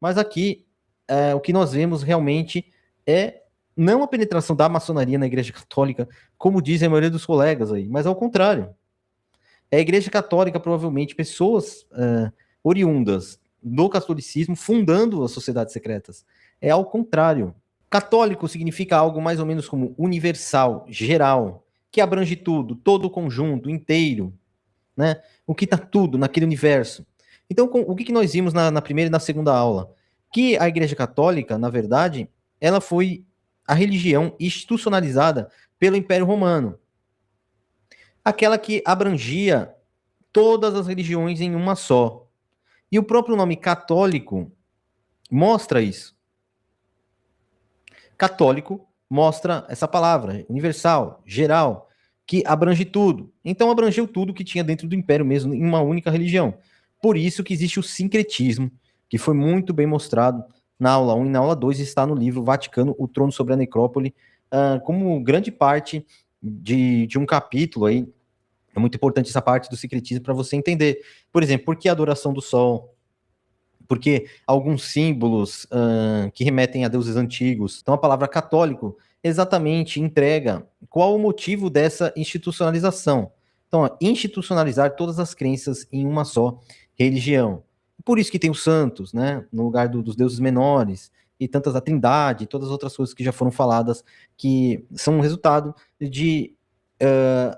Mas aqui, o que nós vemos realmente é não a penetração da maçonaria na Igreja Católica, como dizem a maioria dos colegas aí, mas ao contrário. É a Igreja Católica, provavelmente, pessoas oriundas do catolicismo fundando as sociedades secretas. É ao contrário. Católico significa algo mais ou menos como universal, geral, que abrange tudo, todo o conjunto, inteiro, né? O que está tudo naquele universo. Então, o que nós vimos na primeira e na segunda aula? Que a Igreja Católica, na verdade, ela foi a religião institucionalizada pelo Império Romano. Aquela que abrangia todas as religiões em uma só. E o próprio nome católico mostra isso. Católico mostra essa palavra, universal, geral, que abrange tudo. Então abrangeu tudo que tinha dentro do império mesmo, em uma única religião. Por isso que existe o sincretismo, que foi muito bem mostrado na aula 1 e na aula 2, está no livro Vaticano, o Trono sobre a Necrópole, como grande parte de um capítulo aí. É muito importante essa parte do secretismo para você entender. Por exemplo, por que a adoração do sol? Porque alguns símbolos que remetem a deuses antigos. Então, a palavra católico exatamente entrega qual o motivo dessa institucionalização. Então, institucionalizar todas as crenças em uma só religião. Por isso que tem os santos, né, no lugar dos deuses menores, e tantas a trindade, todas as outras coisas que já foram faladas, que são um resultado de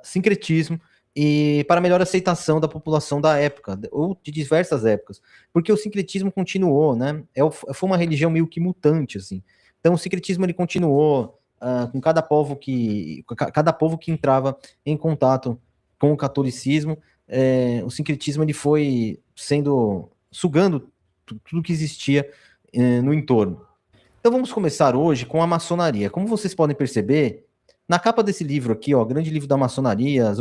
sincretismo e para melhor aceitação da população da época, ou de diversas épocas, porque o sincretismo continuou, né? Foi uma religião meio que mutante, assim. Então o sincretismo ele continuou com cada povo que entrava em contato com o catolicismo, o sincretismo ele foi sugando tudo que existia no entorno. Então vamos começar hoje com a maçonaria. Como vocês podem perceber, na capa desse livro aqui, ó, Grande Livro da Maçonaria,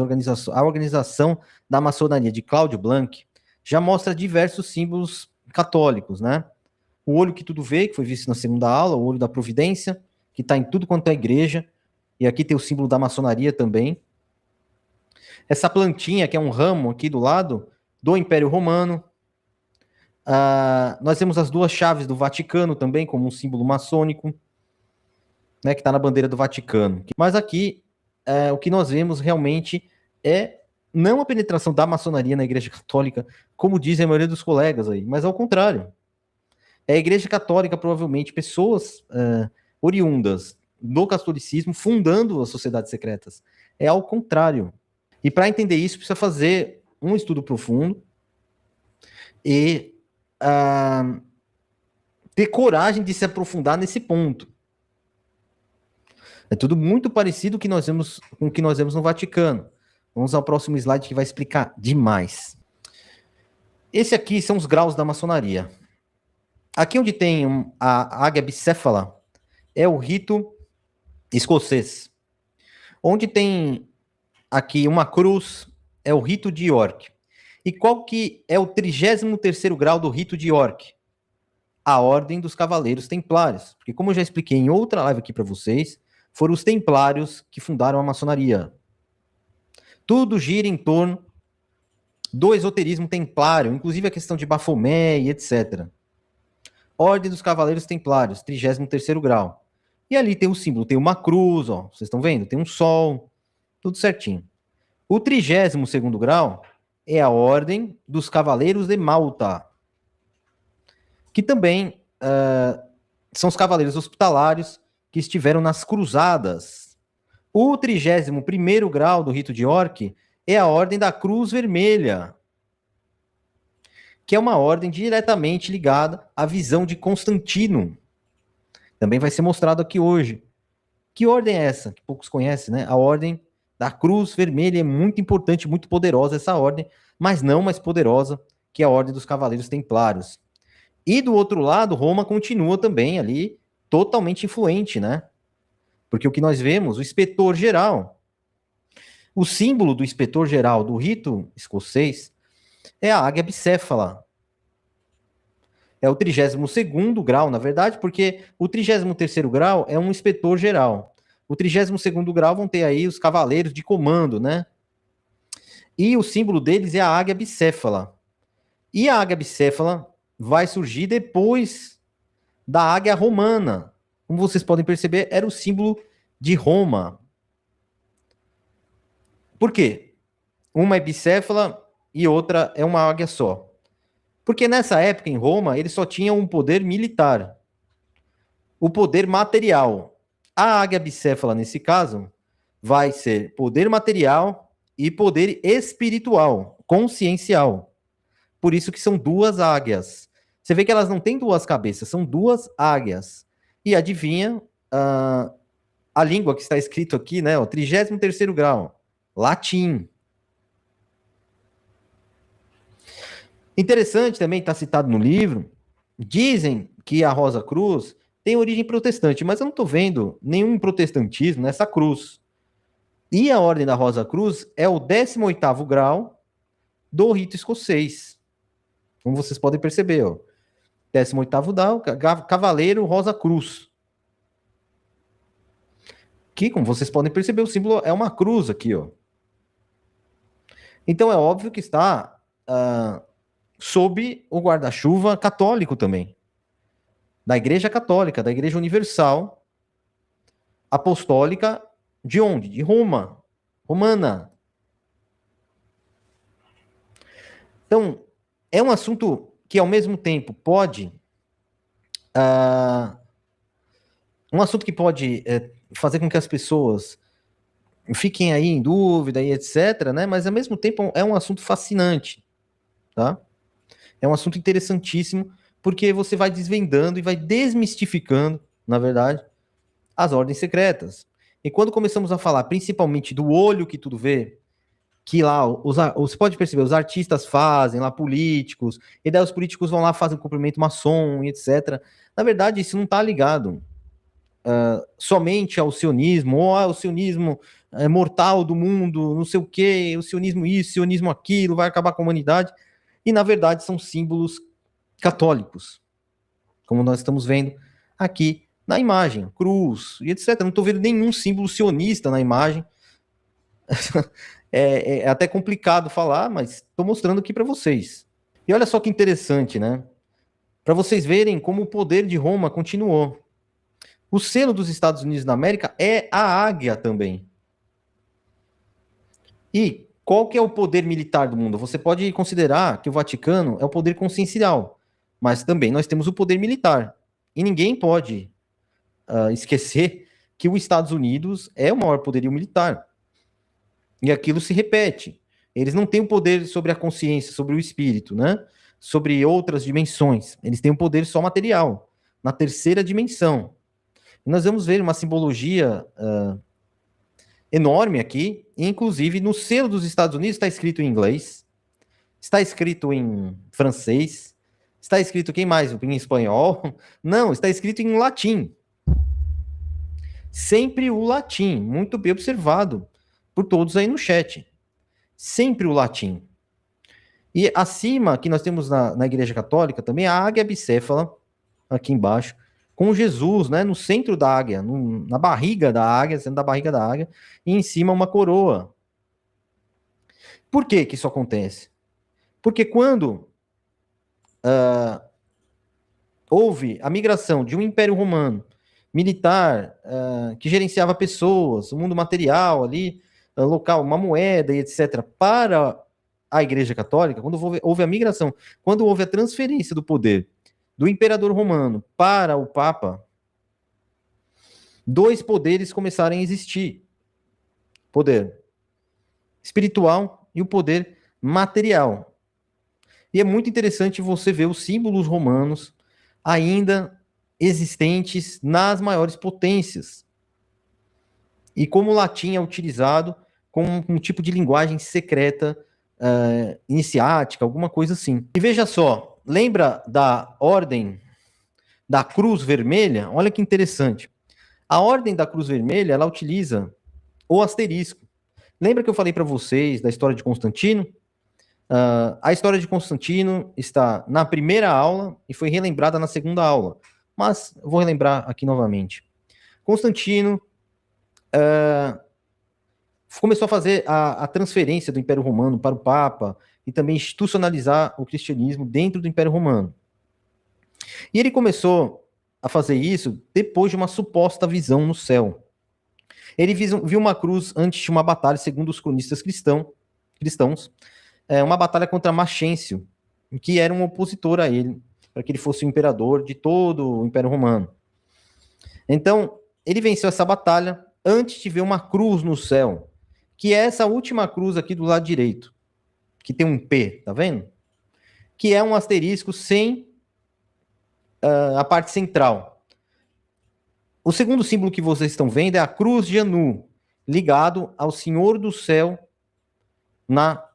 a organização da maçonaria de Cláudio Blanc, já mostra diversos símbolos católicos, né? O olho que tudo vê, que foi visto na segunda aula, o olho da providência, que está em tudo quanto é igreja, e aqui tem o símbolo da maçonaria também. Essa plantinha, que é um ramo aqui do lado, do Império Romano. Nós temos as duas chaves do Vaticano também, como um símbolo maçônico, né, que está na bandeira do Vaticano. Mas aqui, o que nós vemos realmente é não a penetração da maçonaria na Igreja Católica, como dizem a maioria dos colegas aí, mas ao contrário. É a Igreja Católica, provavelmente, pessoas oriundas do catolicismo fundando as sociedades secretas. É ao contrário. E para entender isso, precisa fazer um estudo profundo e ter coragem de se aprofundar nesse ponto. É tudo muito parecido com o que nós vemos no Vaticano. Vamos ao próximo slide que vai explicar demais. Esse aqui são os graus da maçonaria. Aqui onde tem a águia bicéfala é o rito escocês. Onde tem aqui uma cruz é o rito de York. E qual que é o 33º grau do rito de York? A Ordem dos Cavaleiros Templários. Porque como eu já expliquei em outra live aqui para vocês, foram os templários que fundaram a maçonaria. Tudo gira em torno do esoterismo templário, inclusive a questão de Bafomé e etc. Ordem dos Cavaleiros Templários, 33º grau. E ali tem o símbolo, tem uma cruz, ó, vocês estão vendo? Tem um sol, tudo certinho. O 32º grau é a Ordem dos Cavaleiros de Malta, que também são os cavaleiros hospitalários que estiveram nas cruzadas. O 31º grau do rito de York é a Ordem da Cruz Vermelha, que é uma ordem diretamente ligada à visão de Constantino. Também vai ser mostrado aqui hoje. Que ordem é essa? Que poucos conhecem, né? A Ordem da Cruz Vermelha é muito importante, muito poderosa essa ordem, mas não mais poderosa que a Ordem dos Cavaleiros Templários. E do outro lado, Roma continua também ali totalmente influente, né? Porque o que nós vemos, o inspetor-geral, o símbolo do inspetor-geral do rito escocês é a águia bicéfala. É o 32º grau, na verdade, porque o 33º grau é um inspetor-geral. O 32º grau vão ter aí os cavaleiros de comando, né? E o símbolo deles é a águia bicéfala. E a águia bicéfala vai surgir depois da águia romana. Como vocês podem perceber, era o símbolo de Roma. Por quê? Uma é bicéfala e outra é uma águia só. Porque nessa época, em Roma, eles só tinham um poder militar, o poder material. A águia bicéfala, nesse caso, vai ser poder material e poder espiritual, consciencial. Por isso que são duas águias. Você vê que elas não têm duas cabeças, são duas águias. E adivinha a língua que está escrito aqui, né? O 33º grau, latim. Interessante também, está citado no livro, dizem que a Rosa Cruz tem origem protestante, mas eu não estou vendo nenhum protestantismo nessa cruz. E a Ordem da Rosa Cruz é o 18º grau do rito escocês. Como vocês podem perceber, ó. 18º grau, Cavaleiro Rosa Cruz. Que, como vocês podem perceber, o símbolo é uma cruz aqui, ó. Então é óbvio que está sob o guarda-chuva católico também. Da Igreja Católica, da Igreja Universal, Apostólica, de onde? De Roma, romana. Então, é um assunto que, ao mesmo tempo, pode... um assunto que pode fazer com que as pessoas fiquem aí em dúvida e etc., né? Mas, ao mesmo tempo, é um assunto fascinante, tá? É um assunto interessantíssimo, porque você vai desvendando e vai desmistificando, na verdade, as ordens secretas. E quando começamos a falar principalmente do olho que tudo vê, que lá, você pode perceber, os artistas fazem lá, políticos, e daí os políticos vão lá, fazem cumprimento maçom, etc. Na verdade, isso não está ligado somente ao sionismo, ou ao sionismo mortal do mundo, não sei o quê, o sionismo isso, o sionismo aquilo, vai acabar com a humanidade. E, na verdade, são símbolos católicos, como nós estamos vendo aqui na imagem, cruz e etc. Não estou vendo nenhum símbolo sionista na imagem. É até complicado falar, mas estou mostrando aqui para vocês. E olha só que interessante, né? Para vocês verem como o poder de Roma continuou. O selo dos Estados Unidos da América é a águia também. E qual que é o poder militar do mundo? Você pode considerar que o Vaticano é o poder consciencial, mas também nós temos o poder militar. E ninguém pode esquecer que os Estados Unidos é o maior poderio militar. E aquilo se repete. Eles não têm o poder sobre a consciência, sobre o espírito, né? Sobre outras dimensões. Eles têm o poder só material, na terceira dimensão. E nós vamos ver uma simbologia enorme aqui, inclusive no selo dos Estados Unidos está escrito em inglês, está escrito em francês, está escrito, quem mais? Em espanhol? Não, está escrito em latim. Sempre o latim, muito bem observado por todos aí no chat. Sempre o latim. E acima, que nós temos na Igreja Católica também, a águia bicéfala, aqui embaixo, com Jesus, né, no centro da águia, na barriga da águia, sendo da barriga da águia, e em cima uma coroa. Por que que isso acontece? Porque quando houve a migração de um império romano militar, que gerenciava pessoas, o mundo material ali, local, uma moeda e etc., para a Igreja Católica, quando houve a migração, quando houve a transferência do poder do imperador romano para o Papa, dois poderes começaram a existir: poder espiritual e o poder material. E é muito interessante você ver os símbolos romanos ainda existentes nas maiores potências. E como o latim é utilizado como um tipo de linguagem secreta, iniciática, alguma coisa assim. E veja só, lembra da ordem da Cruz Vermelha? Olha que interessante. A ordem da Cruz Vermelha, ela utiliza o asterisco. Lembra que eu falei para vocês da história de Constantino? A história de Constantino está na primeira aula e foi relembrada na segunda aula. Mas eu vou relembrar aqui novamente. Constantino começou a fazer a transferência do Império Romano para o Papa e também institucionalizar o cristianismo dentro do Império Romano. E ele começou a fazer isso depois de uma suposta visão no céu. Ele viu uma cruz antes de uma batalha, segundo os cronistas cristãos, uma batalha contra Maxêncio, que era um opositor a ele, para que ele fosse o imperador de todo o Império Romano. Então, ele venceu essa batalha antes de ver uma cruz no céu, que é essa última cruz aqui do lado direito, que tem um P, tá vendo? Que é um asterisco sem a parte central. O segundo símbolo que vocês estão vendo é a cruz de Anu, ligado ao Senhor do Céu na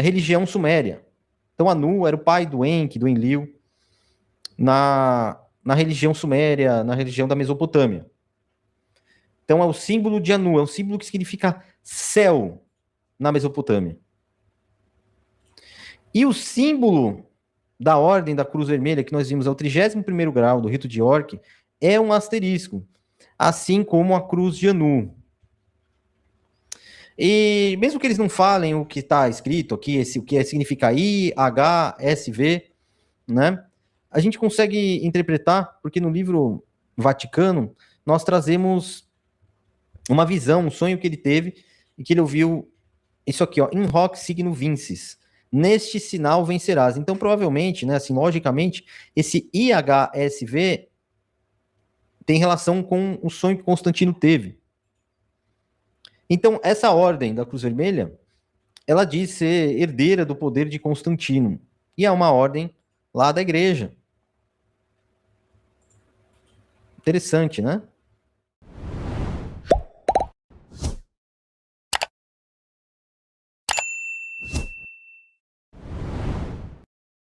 religião suméria. Então, Anu era o pai do Enki, do Enlil, na religião suméria, na religião da Mesopotâmia. Então, é o símbolo de Anu, é um símbolo que significa céu na Mesopotâmia. E o símbolo da ordem da Cruz Vermelha, que nós vimos, é o 31º grau do rito de York, é um asterisco, assim como a Cruz de Anu. E mesmo que eles não falem o que está escrito aqui, o que significa IHSV, né? A gente consegue interpretar, porque no livro Vaticano, nós trazemos uma visão, um sonho que ele teve, e que ele ouviu isso aqui, ó, in hoc signo vinces. Neste sinal vencerás. Então, provavelmente, né, assim, logicamente, esse IHSV tem relação com o sonho que Constantino teve. Então, essa ordem da Cruz Vermelha, ela diz ser herdeira do poder de Constantino. E é uma ordem lá da igreja. Interessante, né?